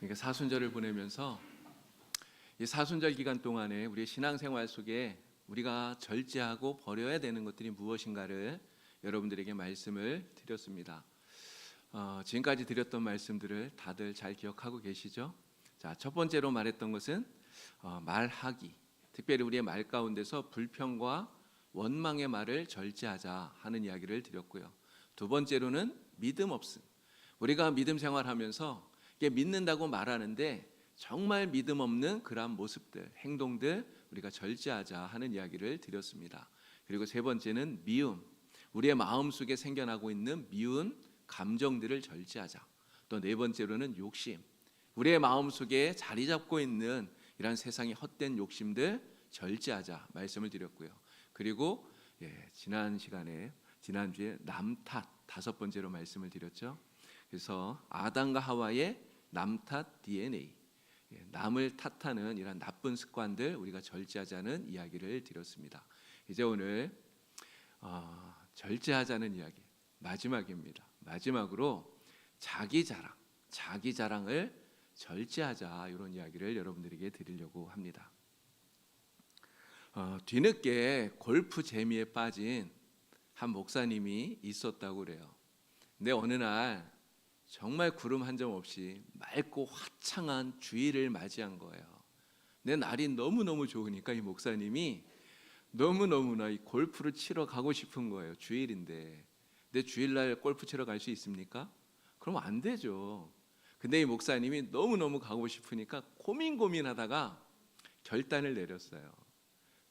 그러니까 사순절을 보내면서 이 사순절 기간 동안에 우리의 신앙생활 속에 우리가 절제하고 버려야 되는 것들이 무엇인가를 여러분들에게 말씀을 드렸습니다. 지금까지 드렸던 말씀들을 다들 잘 기억하고 계시죠? 자, 첫 번째로 말했던 것은 말하기, 특별히 우리의 말 가운데서 불평과 원망의 말을 절제하자 하는 이야기를 드렸고요. 두 번째로는 믿음 없음, 우리가 믿음 생활하면서 이게 믿는다고 말하는데 정말 믿음 없는 그러한 모습들, 행동들 우리가 절제하자 하는 이야기를 드렸습니다. 그리고 세 번째는 미움, 우리의 마음속에 생겨나고 있는 미운 감정들을 절제하자. 또 네 번째로는 욕심, 우리의 마음속에 자리 잡고 있는 이런 세상의 헛된 욕심들 절제하자 말씀을 드렸고요. 그리고 지난주에 남 탓 다섯 번째로 말씀을 드렸죠. 그래서 아담과 하와의 남 탓 DNA, 남을 탓하는 이런 나쁜 습관들 우리가 절제하자는 이야기를 드렸습니다. 이제 오늘 절제하자는 이야기 마지막입니다. 마지막으로 자기 자랑을 절제하자, 이런 이야기를 여러분들에게 드리려고 합니다. 뒤늦게 골프 재미에 빠진 한 목사님이 있었다고 그래요. 근데 어느 날 정말 구름 한 점 없이 맑고 화창한 주일을 맞이한 거예요. 내 날이 너무너무 좋으니까 이 목사님이 너무너무나 이 골프를 치러 가고 싶은 거예요. 주일인데. 근데 주일날 골프 치러 갈 수 있습니까? 그럼 안 되죠. 근데 이 목사님이 너무너무 가고 싶으니까 고민하다가 결단을 내렸어요.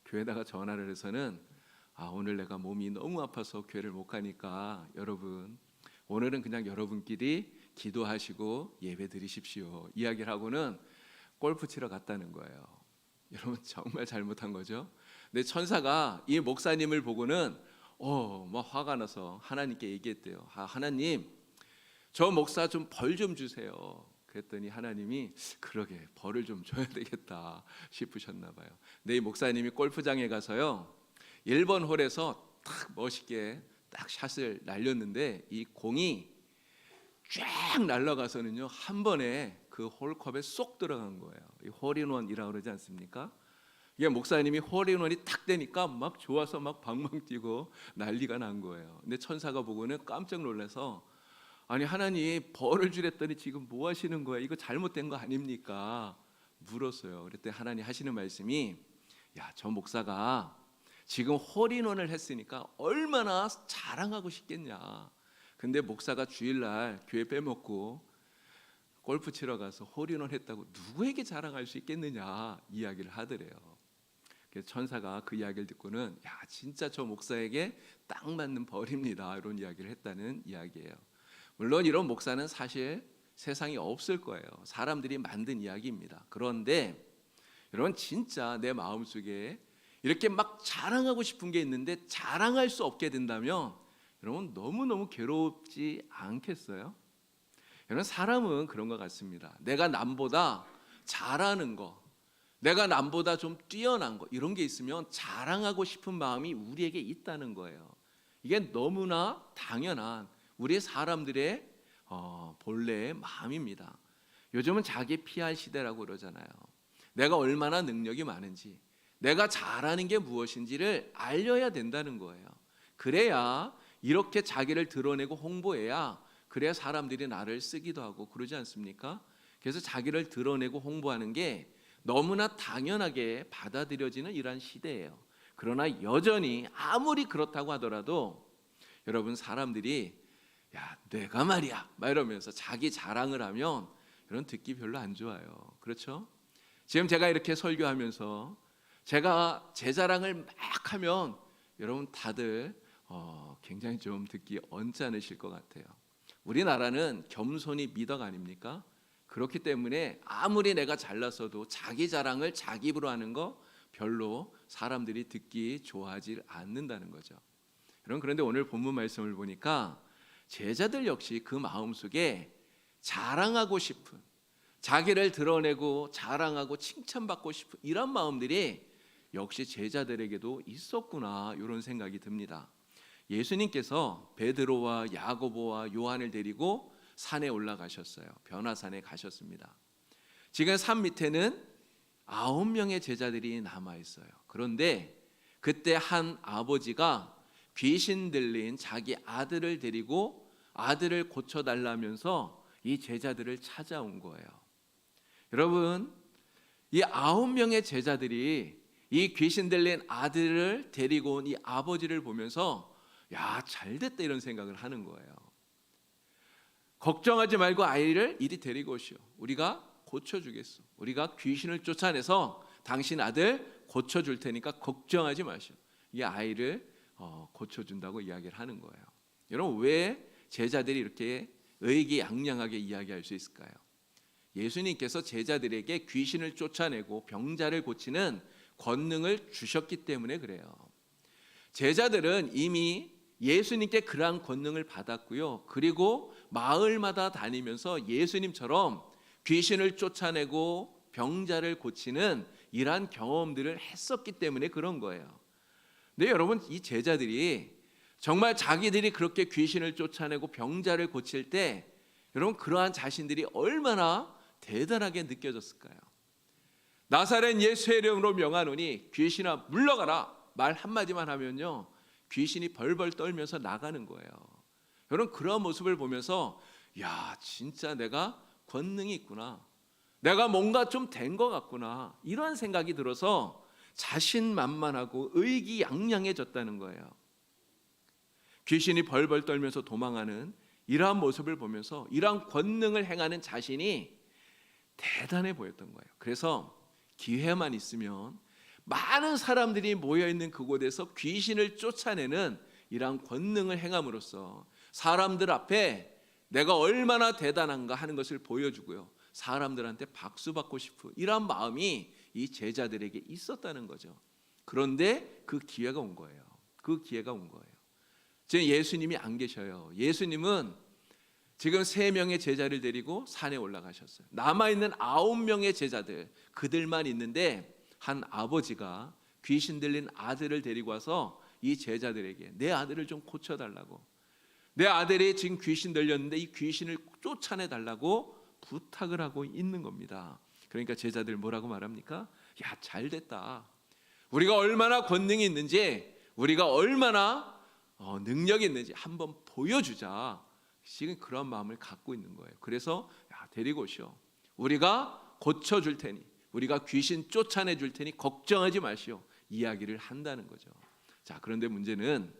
교회에다가 전화를 해서는 오늘 내가 몸이 너무 아파서 교회를 못 가니까 여러분 오늘은 그냥 여러분끼리 기도하시고 예배 드리십시오, 이야기를 하고는 골프 치러 갔다는 거예요. 여러분 정말 잘못한 거죠. 근데 천사가 이 목사님을 보고는 화가 나서 하나님께 얘기했대요. 하나님, 저 목사 좀 벌 좀 주세요. 그랬더니 하나님이 그러게 벌을 좀 줘야 되겠다 싶으셨나 봐요. 근데 이 목사님이 골프장에 가서요 1번 홀에서 딱 멋있게 딱 샷을 날렸는데 이 공이 쫙 날아가서는요 한 번에 그 홀컵에 쏙 들어간 거예요. 이 홀인원이라고 그러지 않습니까? 이게 목사님이 홀인원이 탁 되니까 막 좋아서 막 방망 뛰고 난리가 난 거예요. 근데 천사가 보고는 깜짝 놀라서 아니 하나님 벌을 주랬더니 지금 뭐 하시는 거예요? 이거 잘못된 거 아닙니까? 물었어요. 그랬더니 하나님 하시는 말씀이 저 목사가 지금 홀인원을 했으니까 얼마나 자랑하고 싶겠냐. 근데 목사가 주일날 교회 빼먹고 골프 치러 가서 홀인원 했다고 누구에게 자랑할 수 있겠느냐 이야기를 하더래요. 그래서 천사가 그 이야기를 듣고는 진짜 저 목사에게 딱 맞는 벌입니다, 이런 이야기를 했다는 이야기예요. 물론 이런 목사는 사실 세상에 없을 거예요. 사람들이 만든 이야기입니다. 그런데 여러분 진짜 내 마음속에 이렇게 막 자랑하고 싶은 게 있는데 자랑할 수 없게 된다면 여러분 너무너무 괴롭지 않겠어요? 여러분 사람은 그런 것 같습니다. 내가 남보다 잘하는 거, 내가 남보다 좀 뛰어난 거, 이런 게 있으면 자랑하고 싶은 마음이 우리에게 있다는 거예요. 이게 너무나 당연한 우리 사람들의 본래의 마음입니다. 요즘은 자기 PR 시대라고 그러잖아요. 내가 얼마나 능력이 많은지, 내가 잘하는 게 무엇인지를 알려야 된다는 거예요. 그래야 이렇게 자기를 드러내고 홍보해야, 그래야 사람들이 나를 쓰기도 하고 그러지 않습니까? 그래서 자기를 드러내고 홍보하는 게 너무나 당연하게 받아들여지는 이러한 시대예요. 그러나 여전히 아무리 그렇다고 하더라도 여러분 사람들이 내가 말이야 막 이러면서 자기 자랑을 하면 여러분 듣기 별로 안 좋아요. 그렇죠? 지금 제가 이렇게 설교하면서 제가 제 자랑을 막 하면 여러분 다들 굉장히 좀 듣기 언짢으실 것 같아요. 우리나라는 겸손이 미덕 아닙니까? 그렇기 때문에 아무리 내가 잘났어도 자기 자랑을 자기 입으로 하는 거 별로 사람들이 듣기 좋아하지 않는다는 거죠. 여러분 그런데 오늘 본문 말씀을 보니까 제자들 역시 그 마음속에 자랑하고 싶은, 자기를 드러내고 자랑하고 칭찬받고 싶은 이런 마음들이 역시 제자들에게도 있었구나, 이런 생각이 듭니다. 예수님께서 베드로와 야고보와 요한을 데리고 산에 올라가셨어요. 변화산에 가셨습니다. 지금 산 밑에는 9명의 제자들이 남아 있어요. 그런데 그때 한 아버지가 귀신 들린 자기 아들을 데리고 아들을 고쳐달라면서 이 제자들을 찾아온 거예요. 여러분, 이 9명의 제자들이 이 귀신 들린 아들을 데리고 온 이 아버지를 보면서 야, 잘됐다 이런 생각을 하는 거예요. 걱정하지 말고 아이를 이리 데리고 오시오. 우리가 고쳐주겠어. 우리가 귀신을 쫓아내서 당신 아들 고쳐줄 테니까 걱정하지 마시오. 이 아이를 고쳐준다고 이야기를 하는 거예요. 여러분, 왜 제자들이 이렇게 의기양양하게 이야기할 수 있을까요? 예수님께서 제자들에게 귀신을 쫓아내고 병자를 고치는 권능을 주셨기 때문에 그래요. 제자들은 이미 예수님께 그러한 권능을 받았고요. 그리고 마을마다 다니면서 예수님처럼 귀신을 쫓아내고 병자를 고치는 이러한 경험들을 했었기 때문에 그런 거예요. 근데 여러분, 이 제자들이 정말 자기들이 그렇게 귀신을 쫓아내고 병자를 고칠 때 여러분, 그러한 자신들이 얼마나 대단하게 느껴졌을까요? 나사렛 예수의 이름으로 명하노니 귀신아 물러가라 말 한마디만 하면요, 귀신이 벌벌 떨면서 나가는 거예요. 여러분, 그런 모습을 보면서 야, 진짜 내가 권능이 있구나, 내가 뭔가 좀 된 것 같구나, 이런 생각이 들어서 자신만만하고 의기양양해졌다는 거예요. 귀신이 벌벌 떨면서 도망하는 이러한 모습을 보면서 이러한 권능을 행하는 자신이 대단해 보였던 거예요. 그래서 기회만 있으면 많은 사람들이 모여있는 그곳에서 귀신을 쫓아내는 이러한 권능을 행함으로써 사람들 앞에 내가 얼마나 대단한가 하는 것을 보여주고요, 사람들한테 박수 받고 싶은 이러한 마음이 이 제자들에게 있었다는 거죠. 그런데 그 기회가 온 거예요. 그 기회가 온 거예요. 지금 예수님이 안 계셔요. 예수님은 지금 3명의 제자를 데리고 산에 올라가셨어요. 남아있는 9명의 제자들, 그들만 있는데 한 아버지가 귀신 들린 아들을 데리고 와서 이 제자들에게 내 아들을 좀 고쳐달라고, 내 아들이 지금 귀신 들렸는데 이 귀신을 쫓아내달라고 부탁을 하고 있는 겁니다. 그러니까 제자들 뭐라고 말합니까? 야, 잘됐다. 우리가 얼마나 권능이 있는지, 우리가 얼마나 능력이 있는지 한번 보여주자. 지금 그런 마음을 갖고 있는 거예요. 그래서 야, 데리고 오시오. 우리가 고쳐줄 테니, 우리가 귀신 쫓아내줄 테니 걱정하지 마시오. 이야기를 한다는 거죠. 자, 그런데 문제는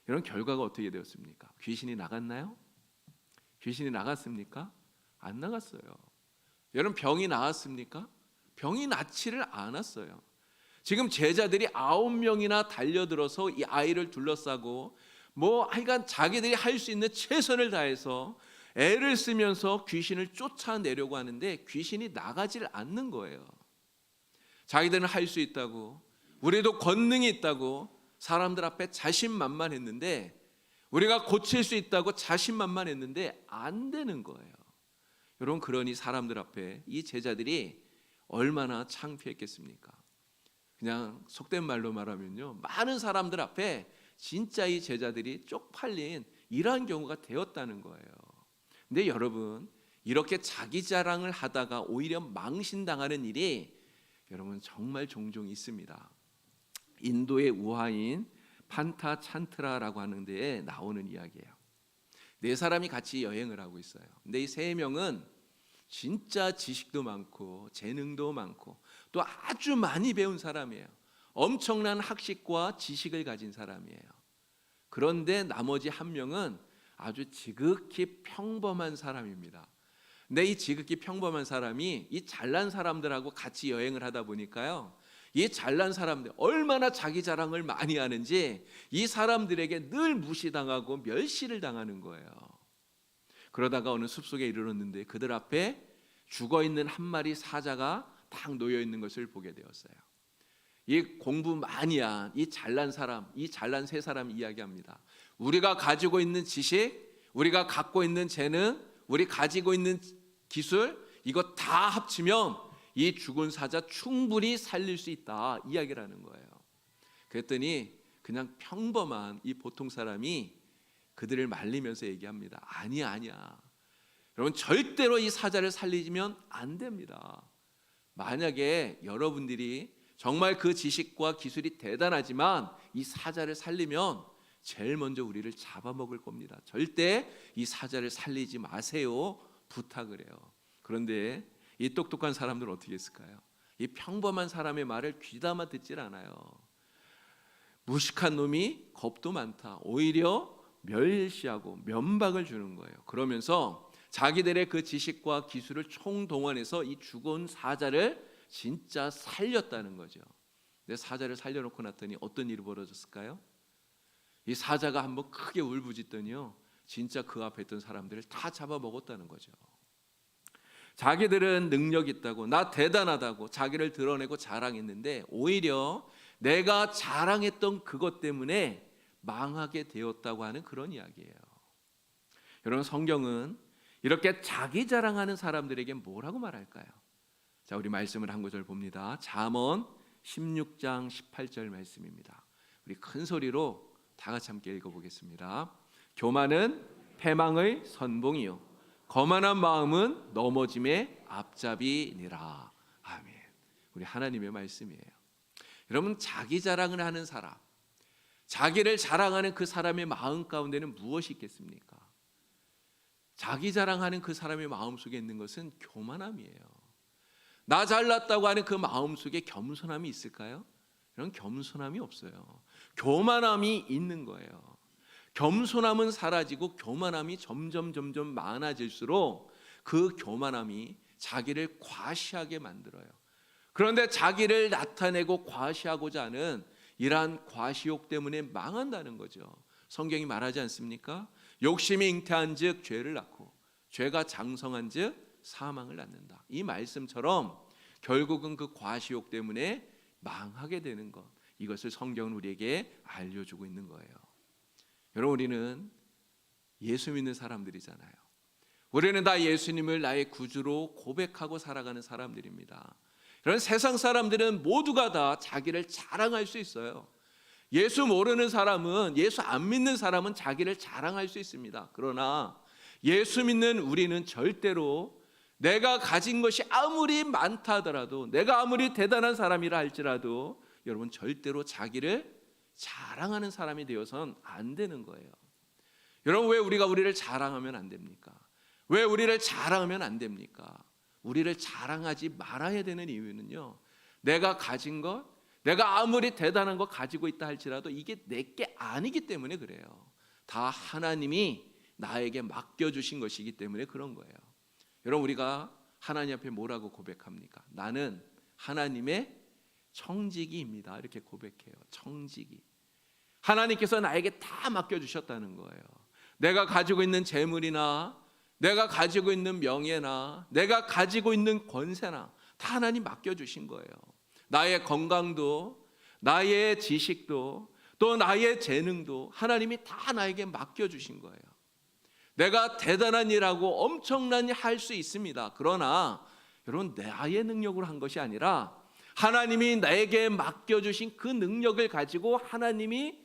이런 결과가 어떻게 되었습니까? 귀신이 나갔나요? 귀신이 나갔습니까? 안 나갔어요. 여러분, 병이 나았습니까? 병이 낫지를 않았어요. 지금 제자들이 9명이나 달려들어서 이 아이를 둘러싸고 하여간 자기들이 할 수 있는 최선을 다해서 애를 쓰면서 귀신을 쫓아내려고 하는데 귀신이 나가질 않는 거예요. 자기들은 할 수 있다고, 우리도 권능이 있다고 사람들 앞에 자신만만했는데, 우리가 고칠 수 있다고 자신만만했는데 안 되는 거예요. 여러분, 그러니 사람들 앞에 이 제자들이 얼마나 창피했겠습니까? 그냥 속된 말로 말하면요, 많은 사람들 앞에 진짜 이 제자들이 쪽팔린 이러한 경우가 되었다는 거예요. 근데 여러분, 이렇게 자기 자랑을 하다가 오히려 망신당하는 일이 여러분 정말 종종 있습니다. 인도의 우화인 판타찬트라라고 하는 데에 나오는 이야기예요. 4사람이 같이 여행을 하고 있어요. 근데 이 3명은 진짜 지식도 많고 재능도 많고 또 아주 많이 배운 사람이에요. 엄청난 학식과 지식을 가진 사람이에요. 그런데 나머지 1명은 아주 지극히 평범한 사람입니다. 근데 이 지극히 평범한 사람이 이 잘난 사람들하고 같이 여행을 하다 보니까요, 이 잘난 사람들 얼마나 자기 자랑을 많이 하는지 이 사람들에게 늘 무시당하고 멸시를 당하는 거예요. 그러다가 어느 숲속에 이르렀는데 그들 앞에 죽어있는 한 마리 사자가 딱 놓여있는 것을 보게 되었어요. 이 공부 많이 한 이 잘난 사람, 이 잘난 3사람이 이야기합니다. 우리가 가지고 있는 지식, 우리가 갖고 있는 재능, 우리 가지고 있는 기술, 이거 다 합치면 이 죽은 사자 충분히 살릴 수 있다, 이야기를 하는 거예요. 그랬더니 그냥 평범한 이 보통 사람이 그들을 말리면서 얘기합니다. 아니야. 여러분 절대로 이 사자를 살리면 안 됩니다. 만약에 여러분들이 정말 그 지식과 기술이 대단하지만 이 사자를 살리면 제일 먼저 우리를 잡아먹을 겁니다. 절대 이 사자를 살리지 마세요. 부탁을 해요. 그런데 이 똑똑한 사람들은 어떻게 했을까요? 이 평범한 사람의 말을 귀담아 듣질 않아요. 무식한 놈이 겁도 많다. 오히려 멸시하고 면박을 주는 거예요. 그러면서 자기들의 그 지식과 기술을 총동원해서 이 죽은 사자를 진짜 살렸다는 거죠. 근데 사자를 살려놓고 났더니 어떤 일이 벌어졌을까요? 이 사자가 한번 크게 울부짖더니요, 진짜 그 앞에 있던 사람들을 다 잡아먹었다는 거죠. 자기들은 능력 있다고, 나 대단하다고 자기를 드러내고 자랑했는데 오히려 내가 자랑했던 그것 때문에 망하게 되었다고 하는 그런 이야기예요. 여러분, 성경은 이렇게 자기 자랑하는 사람들에게 뭐라고 말할까요? 자, 우리 말씀을 한 구절 봅니다. 잠언 16장 18절 말씀입니다. 우리 큰 소리로 다 같이 함께 읽어보겠습니다. 교만은 패망의 선봉이요 거만한 마음은 넘어짐의 앞잡이니라. 아멘. 우리 하나님의 말씀이에요. 여러분, 자기 자랑을 하는 사람, 자기를 자랑하는 그 사람의 마음 가운데는 무엇이 있겠습니까? 자기 자랑하는 그 사람의 마음 속에 있는 것은 교만함이에요. 나 잘났다고 하는 그 마음 속에 겸손함이 있을까요? 이런 겸손함이 없어요. 교만함이 있는 거예요. 겸손함은 사라지고 교만함이 점점 많아질수록 그 교만함이 자기를 과시하게 만들어요. 그런데 자기를 나타내고 과시하고자 하는 이러한 과시욕 때문에 망한다는 거죠. 성경이 말하지 않습니까? 욕심이 잉태한 즉 죄를 낳고 죄가 장성한 즉 사망을 낳는다. 이 말씀처럼 결국은 그 과시욕 때문에 망하게 되는 것, 이것을 성경은 우리에게 알려주고 있는 거예요. 여러분, 우리는 예수 믿는 사람들이잖아요. 우리는 다 예수님을 나의 구주로 고백하고 살아가는 사람들입니다. 이런 세상 사람들은 모두가 다 자기를 자랑할 수 있어요. 예수 모르는 사람은, 예수 안 믿는 사람은 자기를 자랑할 수 있습니다. 그러나 예수 믿는 우리는 절대로 내가 가진 것이 아무리 많다 하더라도, 내가 아무리 대단한 사람이라 할지라도 여러분 절대로 자기를 자랑하는 사람이 되어서는 안 되는 거예요. 여러분, 왜 우리를 자랑하면 안 됩니까? 왜 우리를 자랑하면 안 됩니까? 우리를 자랑하지 말아야 되는 이유는요, 내가 가진 것, 내가 아무리 대단한 것 가지고 있다 할지라도 이게 내게 아니기 때문에 그래요. 다 하나님이 나에게 맡겨주신 것이기 때문에 그런 거예요. 여러분, 우리가 하나님 앞에 뭐라고 고백합니까? 나는 하나님의 청지기입니다. 이렇게 고백해요. 청지기. 하나님께서 나에게 다 맡겨주셨다는 거예요. 내가 가지고 있는 재물이나 내가 가지고 있는 명예나 내가 가지고 있는 권세나 다 하나님 맡겨주신 거예요. 나의 건강도, 나의 지식도, 또 나의 재능도 하나님이 다 나에게 맡겨주신 거예요. 내가 대단한 일하고 엄청난 일 할 수 있습니다. 그러나 여러분, 나의 능력으로 한 것이 아니라 하나님이 나에게 맡겨주신 그 능력을 가지고 하나님이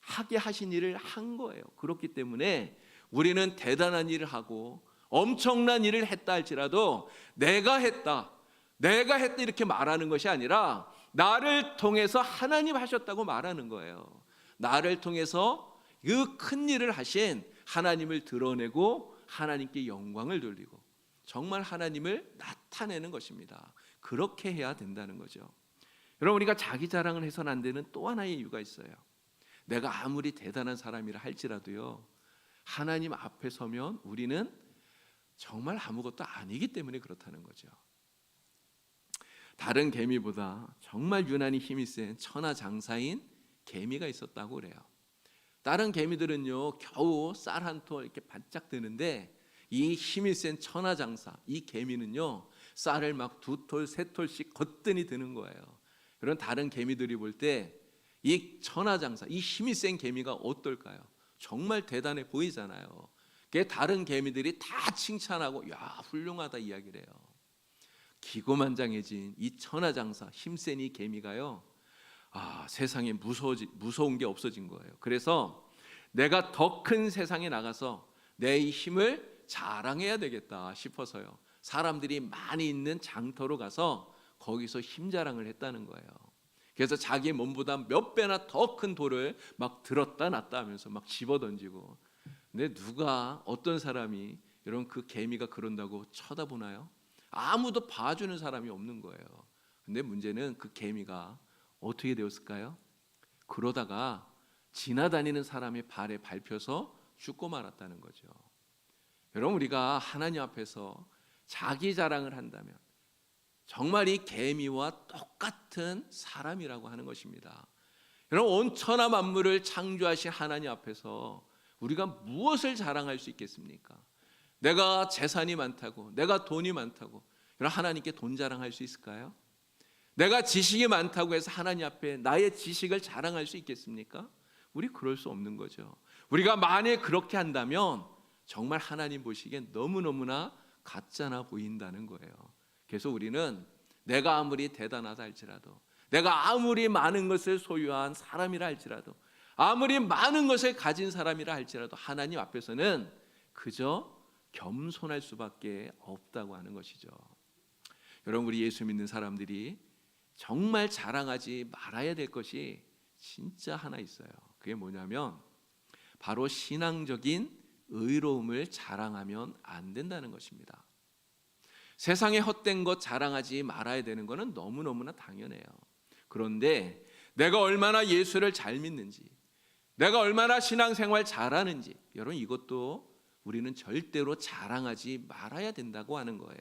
하게 하신 일을 한 거예요. 그렇기 때문에 우리는 대단한 일을 하고 엄청난 일을 했다 할지라도 내가 했다 이렇게 말하는 것이 아니라 나를 통해서 하나님 하셨다고 말하는 거예요. 나를 통해서 그 큰 일을 하신 하나님을 드러내고 하나님께 영광을 돌리고 정말 하나님을 나타내는 것입니다. 그렇게 해야 된다는 거죠. 여러분, 우리가 자기 자랑을 해서는 안 되는 또 하나의 이유가 있어요. 내가 아무리 대단한 사람이라 할지라도요, 하나님 앞에 서면 우리는 정말 아무것도 아니기 때문에 그렇다는 거죠. 다른 개미보다 정말 유난히 힘이 센 천하장사인 개미가 있었다고 그래요. 다른 개미들은요 겨우 쌀 한 톨 이렇게 바짝 드는데 이 힘이 센 천하장사, 이 개미는요 쌀을 막 2톨, 3톨씩 거뜬히 드는 거예요. 그런 다른 개미들이 볼 때 이 천하장사, 이 힘이 센 개미가 어떨까요? 정말 대단해 보이잖아요. 그게 다른 개미들이 다 칭찬하고 야 훌륭하다 이야기를 해요. 기고만장해진 이 천하장사, 힘센 이 개미가요, 세상에 무서운 게 없어진 거예요. 그래서 내가 더 큰 세상에 나가서 내 이 힘을 자랑해야 되겠다 싶어서요. 사람들이 많이 있는 장터로 가서 거기서 힘자랑을 했다는 거예요. 그래서 자기 몸보다 몇 배나 더 큰 돌을 막 들었다 놨다 하면서 막 집어던지고. 근데 누가 어떤 사람이 여러분 그 개미가 그런다고 쳐다보나요? 아무도 봐주는 사람이 없는 거예요. 근데 문제는 그 개미가 어떻게 되었을까요? 그러다가 지나다니는 사람의 발에 밟혀서 죽고 말았다는 거죠. 여러분 우리가 하나님 앞에서 자기 자랑을 한다면 정말 이 개미와 똑같은 사람이라고 하는 것입니다. 여러분 온 천하 만물을 창조하신 하나님 앞에서 우리가 무엇을 자랑할 수 있겠습니까? 내가 재산이 많다고, 내가 돈이 많다고 여러분 하나님께 돈 자랑할 수 있을까요? 내가 지식이 많다고 해서 하나님 앞에 나의 지식을 자랑할 수 있겠습니까? 우리 그럴 수 없는 거죠. 우리가 만약 그렇게 한다면 정말 하나님 보시기엔 너무너무나 가짜나 보인다는 거예요. 그래서 우리는 내가 아무리 대단하다 할지라도, 내가 아무리 많은 것을 소유한 사람이라 할지라도, 아무리 많은 것을 가진 사람이라 할지라도 하나님 앞에서는 그저 겸손할 수밖에 없다고 하는 것이죠. 여러분 우리 예수 믿는 사람들이 정말 자랑하지 말아야 될 것이 진짜 하나 있어요. 그게 뭐냐면 바로 신앙적인 의로움을 자랑하면 안 된다는 것입니다. 세상에 헛된 것 자랑하지 말아야 되는 것은 너무너무나 당연해요. 그런데 내가 얼마나 예수를 잘 믿는지, 내가 얼마나 신앙생활 잘하는지 여러분 이것도 우리는 절대로 자랑하지 말아야 된다고 하는 거예요.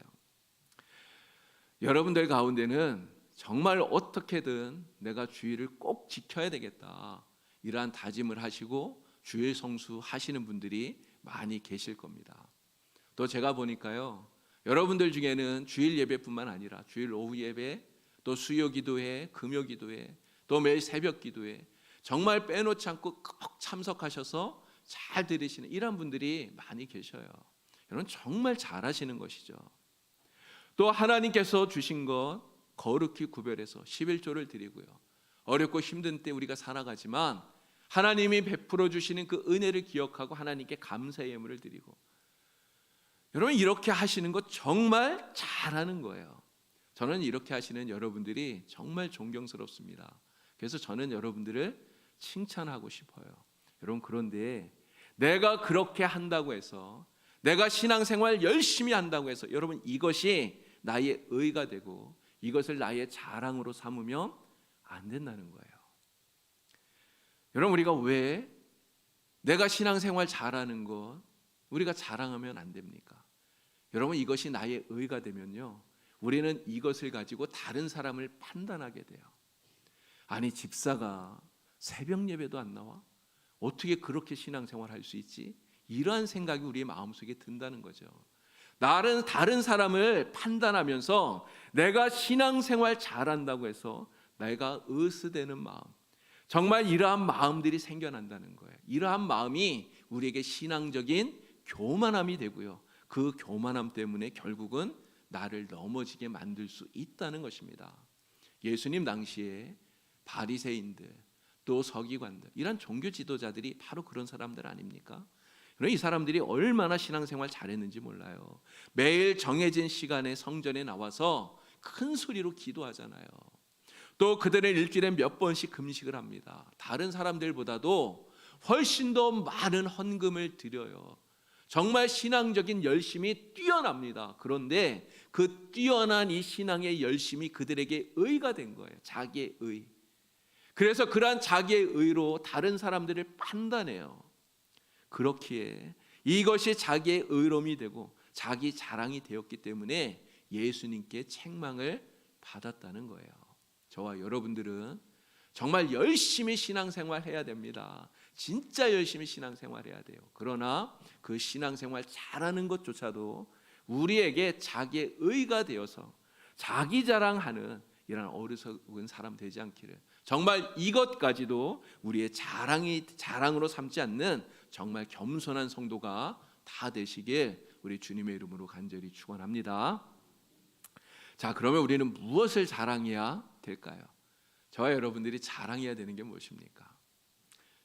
여러분들 가운데는 정말 어떻게든 내가 주의를 꼭 지켜야 되겠다 이러한 다짐을 하시고 주일 성수 하시는 분들이 많이 계실 겁니다. 또 제가 보니까요, 여러분들 중에는 주일 예배뿐만 아니라 주일 오후 예배, 또 수요 기도회, 금요 기도회, 또 매일 새벽 기도회 정말 빼놓지 않고 꼭 참석하셔서 잘 들으시는 이런 분들이 많이 계셔요. 여러분 정말 잘하시는 것이죠. 또 하나님께서 주신 것 거룩히 구별해서 11조를 드리고요. 어렵고 힘든 때 우리가 살아가지만 하나님이 베풀어 주시는 그 은혜를 기억하고 하나님께 감사의 예물을 드리고, 여러분 이렇게 하시는 것 정말 잘하는 거예요. 저는 이렇게 하시는 여러분들이 정말 존경스럽습니다. 그래서 저는 여러분들을 칭찬하고 싶어요. 여러분 그런데 내가 그렇게 한다고 해서, 내가 신앙생활 열심히 한다고 해서 여러분 이것이 나의 의가 되고 이것을 나의 자랑으로 삼으면 안 된다는 거예요. 여러분 우리가 왜 내가 신앙생활 잘하는 것 우리가 자랑하면 안 됩니까? 여러분 이것이 나의 의가 되면요, 우리는 이것을 가지고 다른 사람을 판단하게 돼요. 아니 집사가 새벽 예배도 안 나와? 어떻게 그렇게 신앙생활 할 수 있지? 이러한 생각이 우리의 마음속에 든다는 거죠. 나는 다른 사람을 판단하면서 내가 신앙생활 잘한다고 해서 내가 으스대는 마음, 정말 이러한 마음들이 생겨난다는 거예요. 이러한 마음이 우리에게 신앙적인 교만함이 되고요, 그 교만함 때문에 결국은 나를 넘어지게 만들 수 있다는 것입니다. 예수님 당시에 바리새인들 또 서기관들 이런 종교 지도자들이 바로 그런 사람들 아닙니까? 이 사람들이 얼마나 신앙생활 잘했는지 몰라요. 매일 정해진 시간에 성전에 나와서 큰 소리로 기도하잖아요. 또 그들은 일주일에 몇 번씩 금식을 합니다. 다른 사람들보다도 훨씬 더 많은 헌금을 드려요. 정말 신앙적인 열심이 뛰어납니다. 그런데 그 뛰어난 이 신앙의 열심이 그들에게 의가 된 거예요. 자기의 의. 그래서 그러한 자기의 의로 다른 사람들을 판단해요. 그렇기에 이것이 자기의 의로움이 되고 자기 자랑이 되었기 때문에 예수님께 책망을 받았다는 거예요. 저와 여러분들은 정말 열심히 신앙생활 해야 됩니다. 진짜 열심히 신앙생활 해야 돼요. 그러나 그 신앙생활 잘하는 것조차도 우리에게 자기의 의가 되어서 자기 자랑하는 이런 어리석은 사람 되지 않기를, 정말 이것까지도 우리의 자랑으로 삼지 않는 정말 겸손한 성도가 다 되시길 우리 주님의 이름으로 간절히 축원합니다. 자, 그러면 우리는 무엇을 자랑해야 될까요? 저와 여러분들이 자랑해야 되는 게 무엇입니까?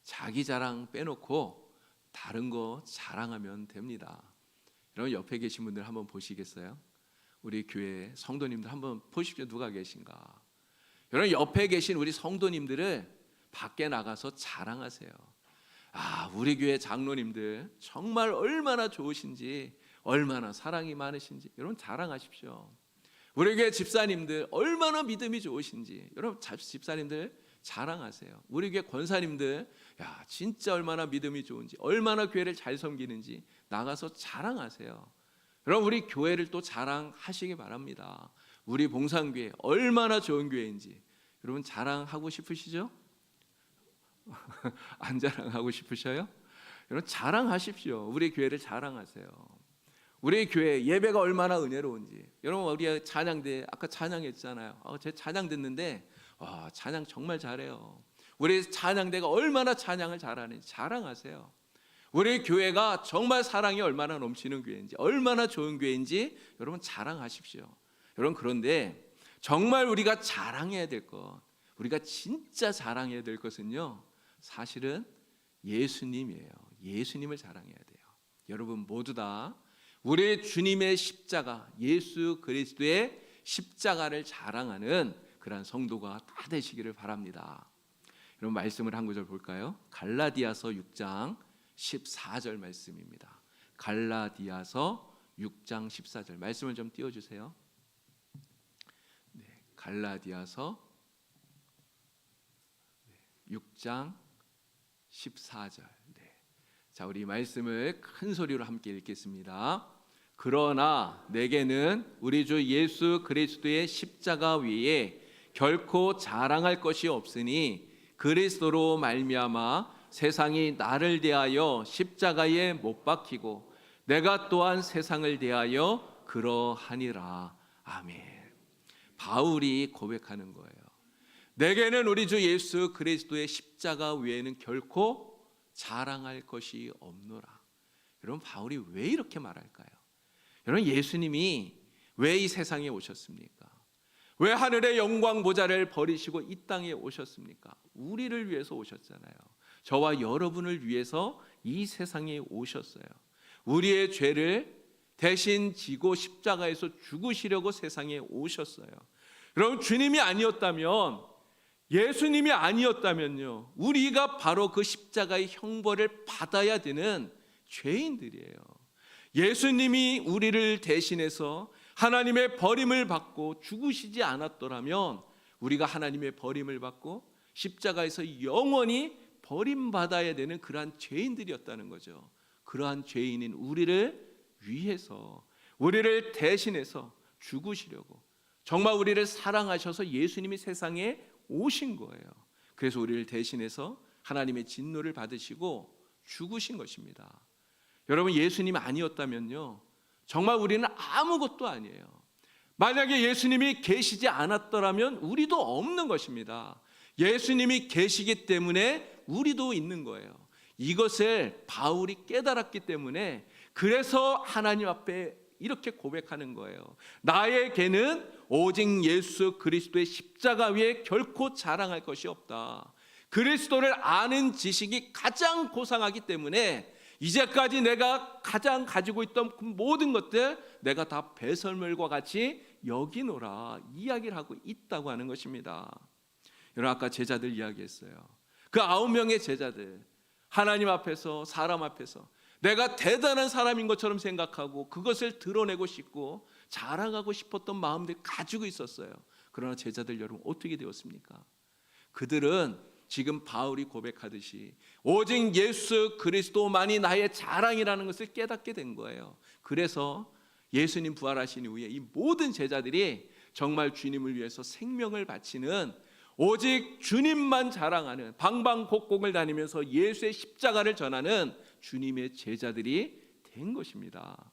자기 자랑 빼놓고 다른 거 자랑하면 됩니다. 여러분 옆에 계신 분들 한번 보시겠어요? 우리 교회 성도님들 한번 보십시오. 누가 계신가? 여러분 옆에 계신 우리 성도님들을 밖에 나가서 자랑하세요. 우리 교회 장로님들 정말 얼마나 좋으신지, 얼마나 사랑이 많으신지 여러분 자랑하십시오. 우리 교회 집사님들 얼마나 믿음이 좋으신지 여러분 집사님들 자랑하세요. 우리 교회 권사님들 진짜 얼마나 믿음이 좋은지, 얼마나 교회를 잘 섬기는지 나가서 자랑하세요. 여러분 우리 교회를 또 자랑하시기 바랍니다. 우리 봉산교회 얼마나 좋은 교회인지 여러분 자랑하고 싶으시죠? 안 자랑하고 싶으셔요? 여러분 자랑하십시오. 우리 교회를 자랑하세요. 우리 교회 예배가 얼마나 은혜로운지. 여러분 우리 찬양대 아까 찬양했잖아요. 제 찬양 듣는데 찬양 정말 잘해요. 우리 찬양대가 얼마나 찬양을 잘하는지 자랑하세요. 우리 교회가 정말 사랑이 얼마나 넘치는 교회인지, 얼마나 좋은 교회인지 여러분 자랑하십시오. 여러분 그런데 정말 우리가 자랑해야 될 것, 우리가 진짜 자랑해야 될 것은요, 사실은 예수님이에요. 예수님을 자랑해야 돼요. 여러분 모두 다 우리 주님의 십자가, 예수 그리스도의 십자가를 자랑하는 그러한 성도가 다 되시기를 바랍니다. 여러분 말씀을 한 구절 볼까요? 갈라디아서 6장 14절 말씀입니다. 갈라디아서 6장 14절 말씀을 좀 띄워주세요. 네, 갈라디아서 6장 14절. 네. 자, 우리 말씀을 큰 소리로 함께 읽겠습니다. 그러나 내게는 우리 주 예수 그리스도의 십자가 위에 결코 자랑할 것이 없으니 그리스도로 말미암아 세상이 나를 대하여 십자가에 못 박히고 내가 또한 세상을 대하여 그러하니라. 아멘. 바울이 고백하는 거예요. 내게는 우리 주 예수 그리스도의 십자가 외에는 결코 자랑할 것이 없노라. 여러분 바울이 왜 이렇게 말할까요? 여러분 예수님이 왜 이 세상에 오셨습니까? 왜 하늘의 영광 보좌를 버리시고 이 땅에 오셨습니까? 우리를 위해서 오셨잖아요. 저와 여러분을 위해서 이 세상에 오셨어요. 우리의 죄를 대신 지고 십자가에서 죽으시려고 세상에 오셨어요. 여러분 주님이 아니었다면, 예수님이 아니었다면요, 우리가 바로 그 십자가의 형벌을 받아야 되는 죄인들이에요. 예수님이 우리를 대신해서 하나님의 버림을 받고 죽으시지 않았더라면 우리가 하나님의 버림을 받고 십자가에서 영원히 버림받아야 되는 그러한 죄인들이었다는 거죠. 그러한 죄인인 우리를 위해서, 우리를 대신해서 죽으시려고 정말 우리를 사랑하셔서 예수님이 세상에 오신 거예요. 그래서 우리를 대신해서 하나님의 진노를 받으시고 죽으신 것입니다. 여러분 예수님이 아니었다면요, 정말 우리는 아무것도 아니에요. 만약에 예수님이 계시지 않았더라면 우리도 없는 것입니다. 예수님이 계시기 때문에 우리도 있는 거예요. 이것을 바울이 깨달았기 때문에 그래서 하나님 앞에 이렇게 고백하는 거예요. 나에게는 오직 예수 그리스도의 십자가 위에 결코 자랑할 것이 없다. 그리스도를 아는 지식이 가장 고상하기 때문에 이제까지 내가 가장 가지고 있던 그 모든 것들 내가 다 배설물과 같이 여기노라 이야기를 하고 있다고 하는 것입니다. 여러분 아까 제자들 이야기했어요. 그 9명의 제자들 하나님 앞에서 사람 앞에서 내가 대단한 사람인 것처럼 생각하고 그것을 드러내고 싶고 자랑하고 싶었던 마음들 가지고 있었어요. 그러나 제자들 여러분 어떻게 되었습니까? 그들은 지금 바울이 고백하듯이 오직 예수 그리스도만이 나의 자랑이라는 것을 깨닫게 된 거예요. 그래서 예수님 부활하신 이후에 이 모든 제자들이 정말 주님을 위해서 생명을 바치는, 오직 주님만 자랑하는, 방방곡곡을 다니면서 예수의 십자가를 전하는 주님의 제자들이 된 것입니다.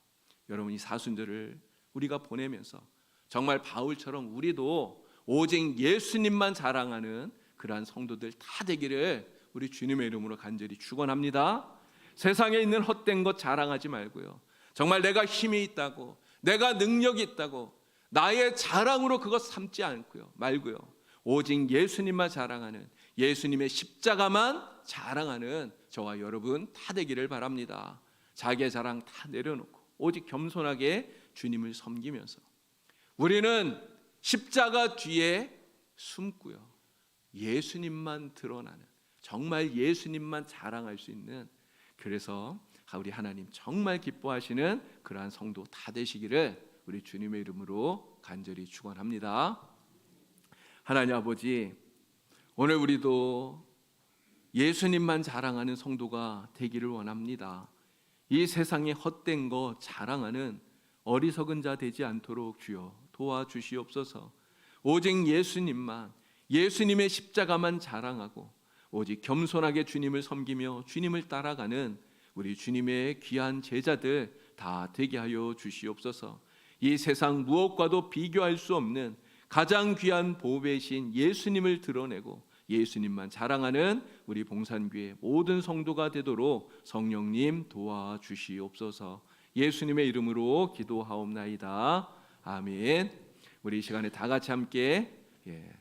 여러분 이 사순절을 우리가 보내면서 정말 바울처럼 우리도 오직 예수님만 자랑하는 그러한 성도들 다 되기를 우리 주님의 이름으로 간절히 축원합니다. 세상에 있는 헛된 것 자랑하지 말고요, 정말 내가 힘이 있다고, 내가 능력이 있다고 나의 자랑으로 그것 삼지 않고요 말고요, 오직 예수님만 자랑하는, 예수님의 십자가만 자랑하는 저와 여러분 다 되기를 바랍니다. 자기의 자랑 다 내려놓고 오직 겸손하게 주님을 섬기면서 우리는 십자가 뒤에 숨고요, 예수님만 드러나는, 정말 예수님만 자랑할 수 있는, 그래서 우리 하나님 정말 기뻐하시는 그러한 성도 다 되시기를 우리 주님의 이름으로 간절히 축원합니다. 하나님 아버지, 오늘 우리도 예수님만 자랑하는 성도가 되기를 원합니다. 이 세상에 헛된 거 자랑하는 어리석은 자 되지 않도록 주여 도와주시옵소서. 오직 예수님만, 예수님의 십자가만 자랑하고 오직 겸손하게 주님을 섬기며 주님을 따라가는 우리 주님의 귀한 제자들 다 되게 하여 주시옵소서. 이 세상 무엇과도 비교할 수 없는 가장 귀한 보배신 예수님을 드러내고 예수님만 자랑하는 우리 봉산교회 모든 성도가 되도록 성령님 도와주시옵소서. 예수님의 이름으로 기도하옵나이다. 아멘. 우리 이 시간에 다 같이 함께